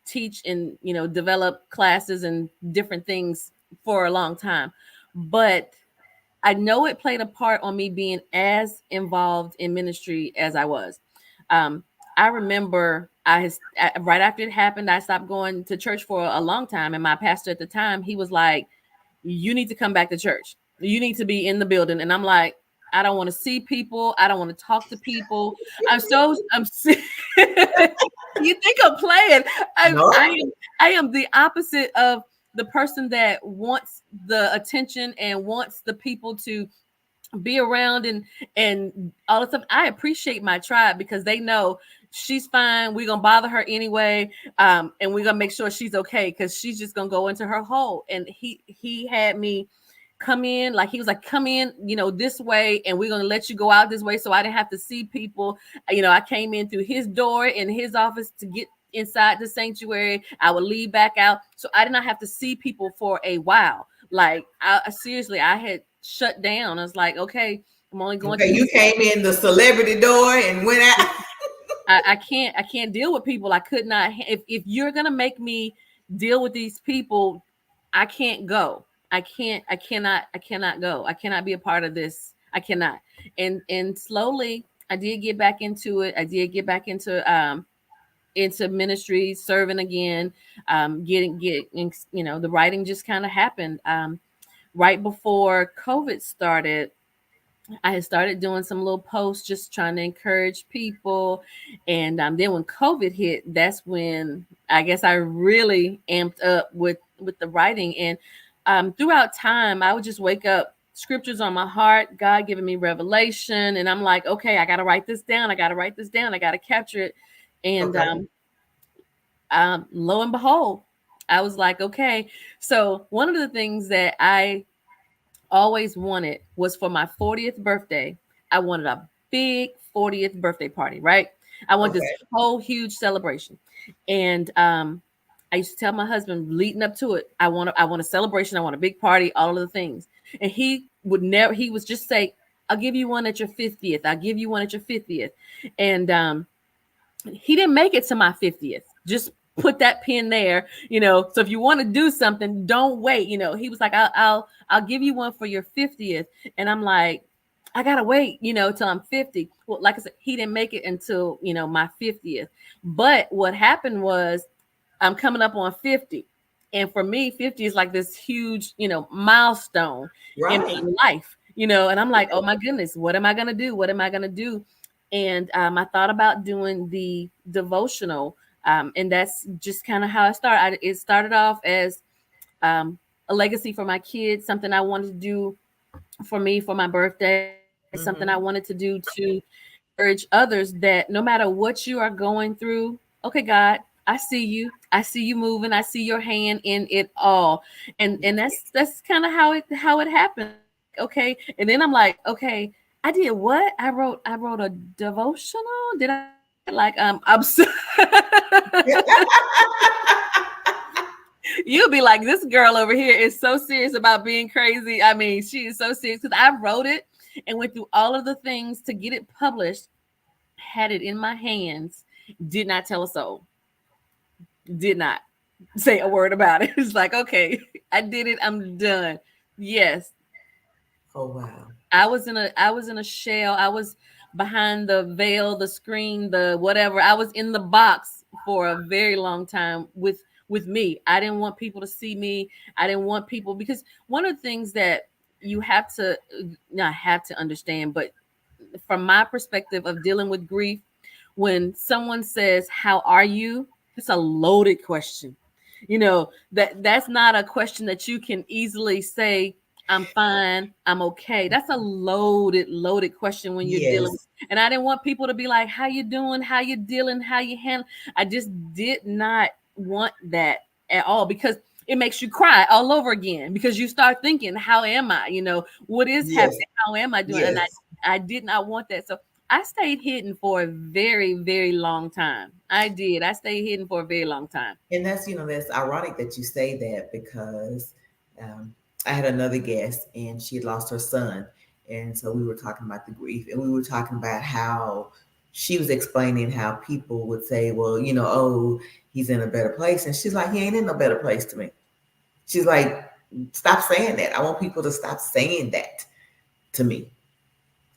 teach and develop classes and different things for a long time. But I know it played a part on me being as involved in ministry as I was. Um, I remember right after it happened, I stopped going to church for a long time, and my pastor at the time, he was like, "You need to come back to church. You need to be in the building." And I'm like, "I don't want to see people. I don't want to talk to people. I'm sick." You think I'm playing? I No. I am I am the opposite of the person that wants the attention and wants the people to be around and all the stuff. I appreciate my tribe because they know she's fine. We're gonna bother her anyway, and we're gonna make sure she's okay because she's just gonna go into her hole. And he had me come in, like he was like, come in, this way, and we're gonna let you go out this way. So I didn't have to see people. I came in through his door in his office to get inside the sanctuary. I would leave back out, so I did not have to see people for a while. Like seriously, I had shut down. I was like, okay, I'm only going Okay. to You these. came in the celebrity door and went out. I can't deal with people. I could not. If you're gonna make me deal with these people, I can't go. I cannot go. I cannot be a part of this. I cannot. And slowly I did get back into it. I did get back into ministry, serving again, getting the writing just kind of happened. Right before COVID started, I had started doing some little posts just trying to encourage people. And then when COVID hit, that's when I guess I really amped up with the writing. And throughout time, I would just wake up, scriptures on my heart, God giving me revelation. And I'm like, okay, I got to write this down. I got to write this down. I got to capture it. And Okay. lo and behold, I was like, okay. So one of the things that I always wanted was for my 40th birthday. I wanted a big 40th birthday party, right? I wanted this Okay. whole huge celebration. And I used to tell my husband leading up to it, I want a celebration, I want a big party, all of the things. And he was just say, I'll give you one at your 50th. I'll give you one at your 50th. And he didn't make it to my 50th. Just put that pin there, so if you want to do something, don't wait. He was like, I'll give you one for your 50th. And I'm like, I gotta wait, till I'm 50. Well, like I said, he didn't make it until my 50th. But what happened was I'm coming up on 50. And for me, 50 is like this huge, milestone in Right. my life, and I'm like, oh my goodness, what am I going to do? What am I going to do? And I thought about doing the devotional. And that's just kind of how it started. It started off as a legacy for my kids, something I wanted to do for me for my birthday, something I wanted to Hmm. do to encourage others that no matter what you are going through, okay, God, I see you moving. I see your hand in it all. And that's kind of how it happened. I'm like, okay. And then I'm like, okay, I did what? I wrote a devotional. Did I do that? Like I'm so you'll be like, this girl over here is so serious about being crazy. I mean, she is so serious because I wrote it and went through all of the things to get it published, had it in my hands, did not tell a soul, did not say a word about it. It's like, okay, I did it, I'm done. Yes, Oh, wow. I was in a shell. I was behind the veil, the screen, the whatever. I was in the box for a very long time with me. I didn't want people to see me. I didn't want people, because one of the things that you have to not have to understand, but from my perspective of dealing with grief, when someone says, "How are you?" it's a loaded question. That's not a question that you can easily say, "I'm fine, I'm okay." That's a loaded question when you're dealing with. Yes, And I didn't want people to be like, "How you doing? How you dealing? How you handle?" I just did not want that at all, because it makes you cry all over again, because you start thinking, "How am I? What is yes, happening? How am I doing?" And yes. I did not want that. So I stayed hidden for a very, very long time. I did. I stayed hidden for a very long time. And that's ironic that you say that because um, I had another guest and she had lost her son. And so we were talking about the grief and we were talking about how she was explaining how people would say, well, oh, he's in a better place. And she's like, he ain't in no better place to me. She's like, stop saying that. I want people to stop saying that to me.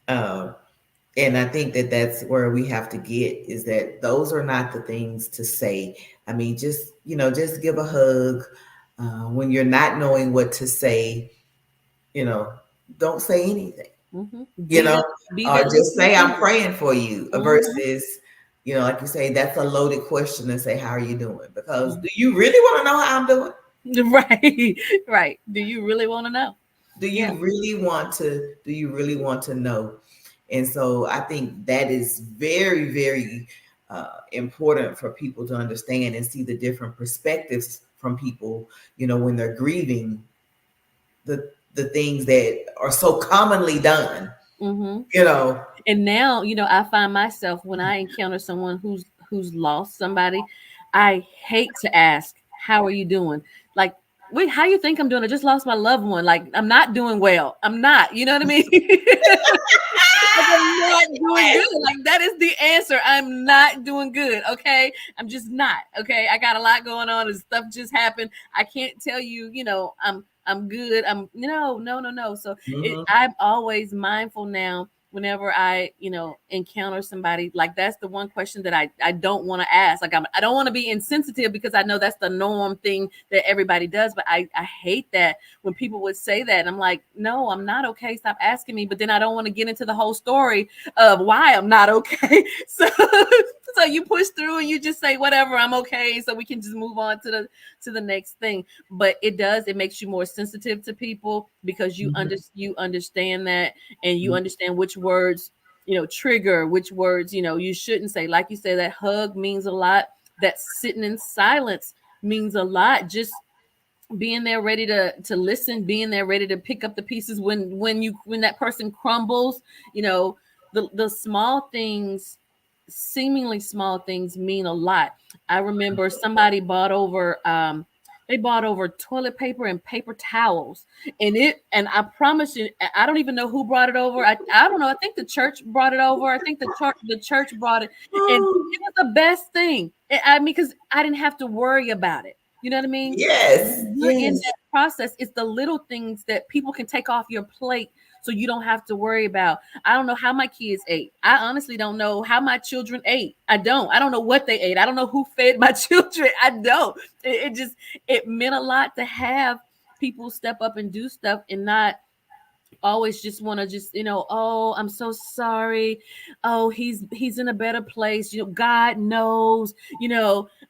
Um, and I think that that's where we have to get is that those are not the things to say. I mean, just give a hug when you're not knowing what to say. You know, don't say anything. You Be know, that be or that just listening say I'm ear. praying for you Mhm. versus, like you say, that's a loaded question to say how are you doing? Because do you really want to know how I'm doing? Right. Right. Do you really want to know? Do Yeah. you really want to? Do you really want to know? And so I think that is very, very important for people to understand and see the different perspectives from people. When they're grieving the things that are so commonly done. Mhm. You know. And now, I find myself, when I encounter someone who's lost somebody, I hate to ask, "How are you doing?" Like, "Wait, how you think I'm doing? I just lost my loved one. Like, I'm not doing well. I'm not." You know what I mean? Like, I'm not doing Yes. good. Like, that is the answer. I'm not doing good. Okay. I'm just not. Okay. I got a lot going on and stuff just happened. I can't tell you, I'm good. I'm no, no, no, no. So Mhm. I'm always mindful now whenever I, encounter somebody. Like, that's the one question that I don't want to ask. Like, I don't want to be insensitive, because I know that's the norm thing that everybody does. But I hate that when people would say that. I'm like, "No, I'm not okay. Stop asking me." But then I don't want to get into the whole story of why I'm not okay. So you push through and you just say, "Whatever, I'm okay," so we can just move on to the next thing. But it makes you more sensitive to people, because Mhm. you understand that, and you Mhm. understand which words, trigger, which words, you shouldn't say. Like you say, that hug means a lot. That sitting in silence means a lot. Just being there ready to listen, being there ready to pick up the pieces when that person crumbles. The small things, seemingly small things, mean a lot. I remember somebody bought over toilet paper and paper towels, and I promise you, I don't even know who brought it over. I don't know. I think the church brought it over. I think the church brought it, and Oh, it was the best thing. I mean, because I didn't have to worry about it. You know what I mean? yes, You're in yes. that process. It's the little things that people can take off your plate, so you don't have to worry about. I don't know how my kids ate. I honestly don't know how my children ate. I don't know what they ate. I don't know who fed my children. I don't. It meant a lot to have people step up and do stuff, and not always just want to just, "Oh, I'm so sorry. Oh, he's in a better place. God knows."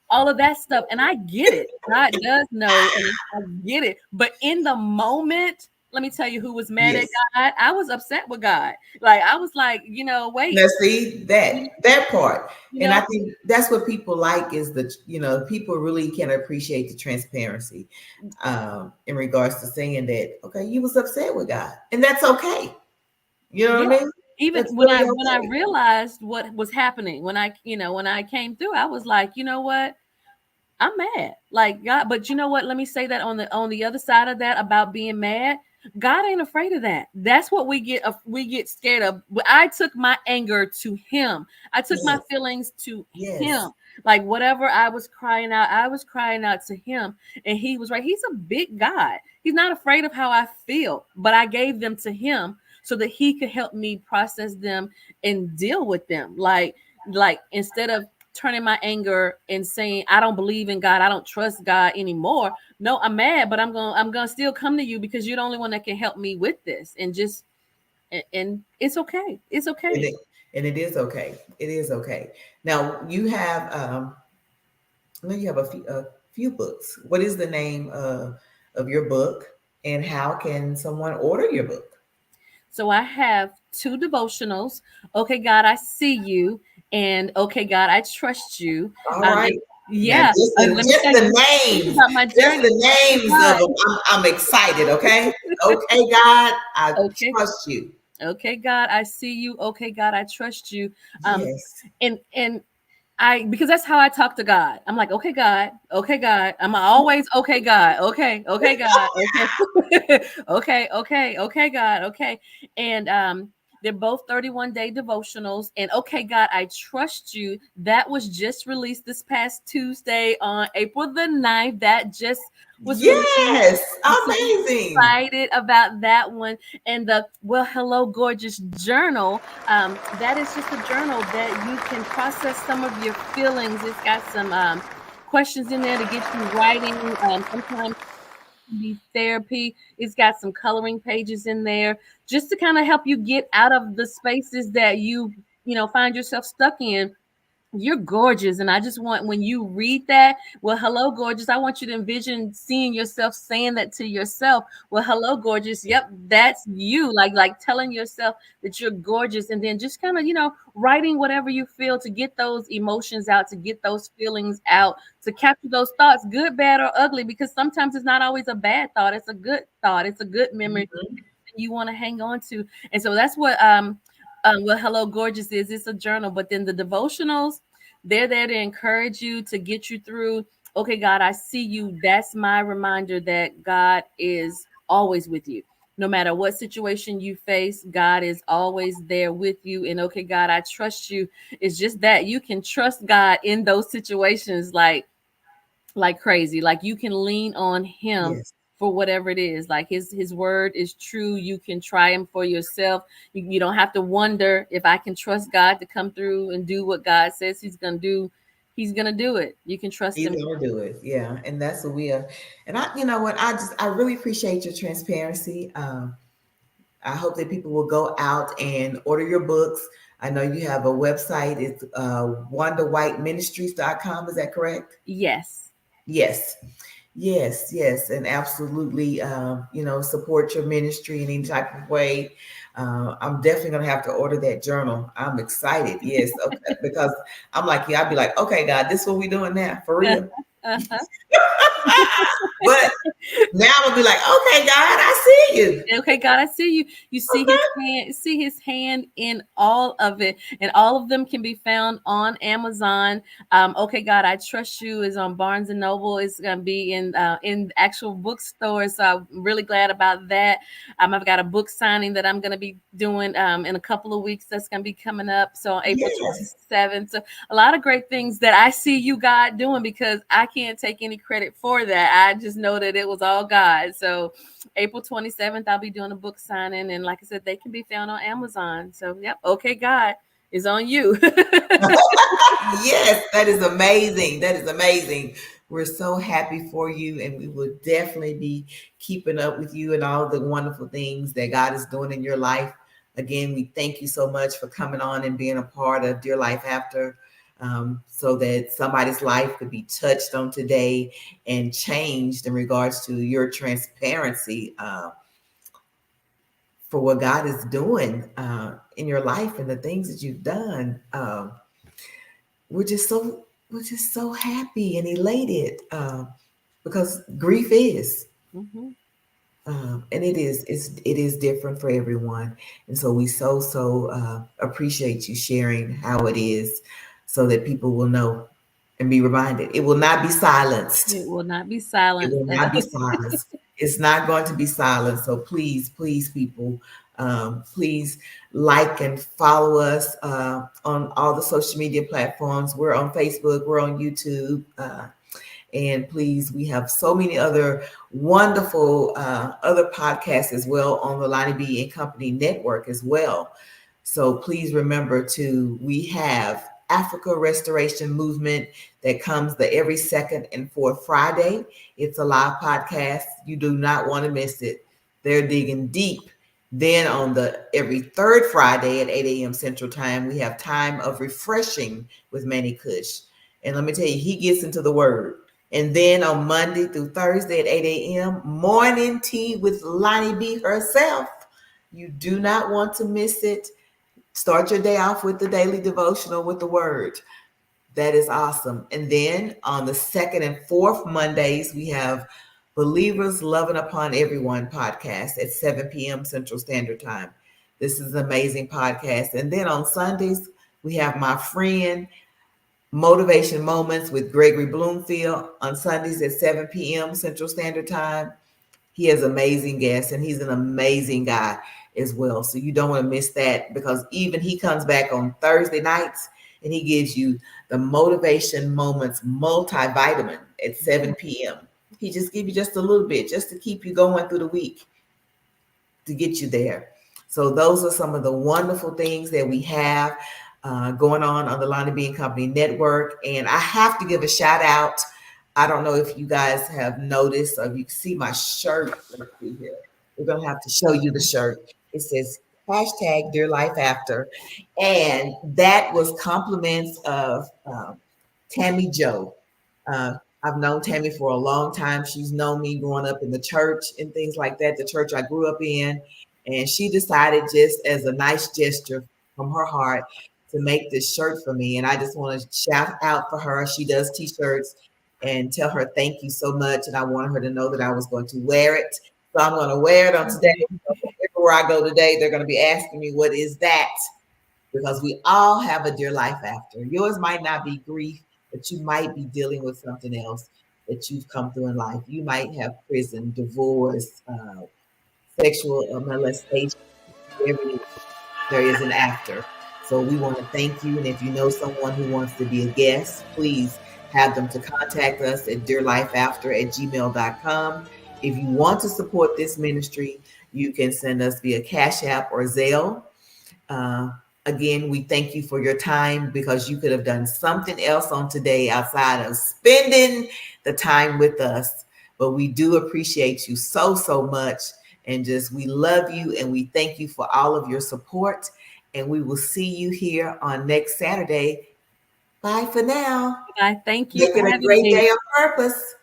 All of that stuff. And I get it. God does know, and I get it. But in the moment, let me tell you who was mad at Yes. God. I was upset with God. Like, I was like, wait, Now, see that part, you and I know, think that's what people like is people really can appreciate the transparency in regards to saying that okay, you was upset with God, and that's okay. You know yeah. what I mean? Even That's when really I okay. realized what was happening, when I came through, I was like, "You know what? I'm mad." Like, God, but you know what? Let me say that on the other side of that, about being mad, God ain't afraid of that. That's what we get scared of. But I took my anger to him. I took my Yes, feelings to yes, him. Like, whatever I was crying out to him, and he was right. He's a big God. He's not afraid of how I feel, but I gave them to him so that he could help me process them and deal with them. Like, instead of turning my anger and saying I don't believe in God, I don't trust God anymore. No, I'm mad, but I'm gonna still come to you because you're the only one that can help me with this. And just and it's okay. It's And okay. it is okay. It is okay. Now you have I know you have a few books. What is the name of your book, and how can someone order your book? So I have two devotionals. Okay, God, I see you, and okay, God, I trust you. All right. And Now, yeah, let me just tell the you names, about my just journey. the names of God, them. I'm excited. Okay. Okay, God, I okay, trust you. okay, God, I see you. Okay, God, I trust you. Um, Yes. and I because that's how I talk to God. I'm like, okay, God, okay, God. I'm always okay, God, okay, okay, God, okay, okay, okay, okay, God, okay. And they're both 31-day devotionals. And okay, God, I trust you. That was just released this past Tuesday on April the 9th. That just was released. Yes. I'm so Amazing. excited about that one. And the Well Hello Gorgeous journal, that is just a journal that you can process some of your feelings. It's got some questions in there to get you writing. Sometimes it can be therapy. It's got some coloring pages in there just to kind of help you get out of the spaces that you find yourself stuck in. You're gorgeous. And I just want, when you read that, well, hello, gorgeous. I want you to envision seeing yourself saying that to yourself. Well, hello, gorgeous. Yep, that's you. Like telling yourself that you're gorgeous. And then just kind of, writing whatever you feel to get those emotions out, to get those feelings out, to capture those thoughts, good, bad, or ugly, because sometimes it's not always a bad thought. It's a good thought. It's a good memory Mhm. you want to hang on to. And so that's what Hello Gorgeous is. It's a journal, but then the devotionals, they're there to encourage you, to get you through. Okay, God, I see you. That's my reminder that God is always with you. No matter what situation you face, God is always there with you. And okay, God, I trust you. It's just that you can trust God in those situations, like crazy. Like you can lean on him Yes. for whatever it is. Like his word is true. You can try him for yourself. You don't have to wonder if I can trust God to come through and do what God says he's gonna do. He's gonna do it. You can trust He's him. gonna do it. Yeah. And that's what we are. And you know what, I really appreciate your transparency. I hope that people will go out and order your books. I know you have a website. It's wonderwhiteministries.com. Is that correct? Yes. Yes. Yes, yes, and absolutely, support your ministry in any type of way. I'm definitely gonna have to order that journal. I'm excited. Yes, okay, because I'm like, yeah, I'd be like, okay, God, this is what we doing now, for real. Uh-huh. But now I'm gonna be like, okay, God, I see you. Okay, God, I see you. You see his hand in all of it, and all of them can be found on Amazon. Okay, God, I trust you is on Barnes and Noble. It's gonna be in actual bookstores. So I'm really glad about that. I've got a book signing that I'm gonna be doing in a couple of weeks. That's gonna be coming up. So on April Yes. 27th. So a lot of great things that I see you, God, doing, because I can't take any credit for that. I just know that it was all God. So April 27th, I'll be doing a book signing. And like I said, they can be found on Amazon. So, yep. Okay, God is on you. Yes, that is amazing. That is amazing. We're so happy for you, and we will definitely be keeping up with you and all the wonderful things that God is doing in your life. Again, we thank you so much for coming on and being a part of Dear Life After, so that somebody's life could be touched on today and changed in regards to your transparency for what God is doing in your life and the things that you've done. We're just so happy and elated because grief is Mhm. and it is different for everyone, and so we so appreciate you sharing how it is, so that people will know and be reminded it will not be silenced. It will not be It silent. will not be silenced. It's not going to be silenced. So please, please, people, please like and follow us on all the social media platforms. We're on Facebook, we're on YouTube. And please, we have so many other wonderful other podcasts as well on the Lonnie B and Company network as well. So please remember we have Africa Restoration Movement that comes the every second and fourth Friday. It's a live podcast. You do not want to miss it. They're digging deep. Then on the every third Friday at 8 a.m. Central Time, we have Time of Refreshing with Manny Cush. And let me tell you, he gets into the word. And then on Monday through Thursday at 8 a.m., Morning Tea with Lonnie B herself. You do not want to miss it. Start your day off with the daily devotional with the word. That is awesome. And then on the second and fourth Mondays, we have Believers Loving Upon Everyone podcast at 7 p.m. Central Standard Time. This is an amazing podcast. And then on Sundays, we have My Friend Motivation Moments with Gregory Bloomfield on Sundays at 7 p.m. Central Standard Time. He has amazing guests and he's an amazing guy as well. So you don't want to miss that because even he comes back on Thursday nights and he gives you the Motivation Moments multivitamin at 7 p.m. He just gives you just a little bit just to keep you going through the week to get you there. So those are some of the wonderful things that we have going on the Lonnie B and Company Network. And I have to give a shout out. I don't know if you guys have noticed or if you can see my shirt. Let's see here. We're going to have to show you the shirt. It says hashtag Dear Life After. And that was compliments of Tammy Joe. Uh, I've known Tammy for a long time. She's known me growing up in the church and things like that, the church I grew up in. And she decided just as a nice gesture from her heart to make this shirt for me. And I just want to shout out for her. She does t-shirts and tell her thank you so much. And I wanted her to know that I was going to wear it. So I'm going to wear it on today. Everywhere I go today, they're going to be asking me, what is that? Because we all have a dear life after. Yours might not be grief, but you might be dealing with something else that you've come through in life. You might have prison, divorce, sexual molestation. There is an after. So we want to thank you. And if you know someone who wants to be a guest, please have them to contact us at dearlifeafter@gmail.com. If you want to support this ministry, you can send us via Cash App or Zelle. Again, we thank you for your time because you could have done something else on today outside of spending the time with us. But we do appreciate you so, so much. And just we love you and we thank you for all of your support. And we will see you here on next Saturday. Bye for now. Bye. Thank you Make for it a having great me. day on purpose.